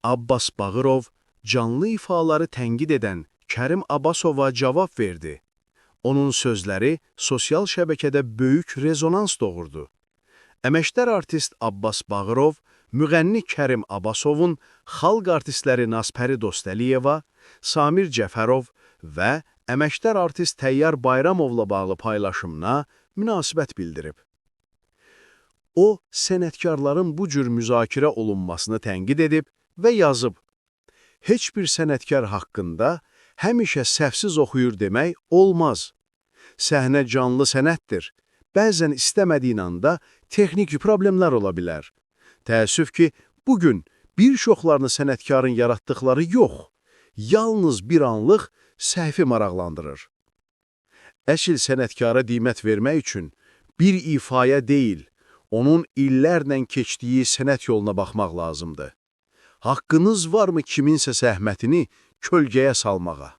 Abbas Bağırov canlı ifaları tənqid edən Kərim Abbasova cavab verdi. Onun sözləri sosial şəbəkədə böyük rezonans doğurdu. Əməkdar artist Abbas Bağırov, müğənni Kərim Abbasovun xalq artistləri Nazpəri Dostəliyeva, Samir Cəfərov və əməkdar artist Təyyar Bayramovla bağlı paylaşımına münasibət bildirib. O, sənətkarların bu cür müzakirə olunmasını tənqid edib və yazıb, heç bir sənətkar haqqında həmişə səhvsiz oxuyur demək olmaz. Səhnə canlı sənətdir. Bəzən istəmədiyin anda texniki problemlər ola bilər. Təəssüf ki, bugün bir çoxlarını sənətkarın yaratdıqları yox, yalnız bir anlıq səhvi maraqlandırır. Əsl sənətkara qiymət vermək üçün bir ifaya deyil, onun illərlə keçdiyi sənət yoluna baxmaq lazımdır. Haqqınız varmı kiminsə zəhmətini kölgəyə salmağa?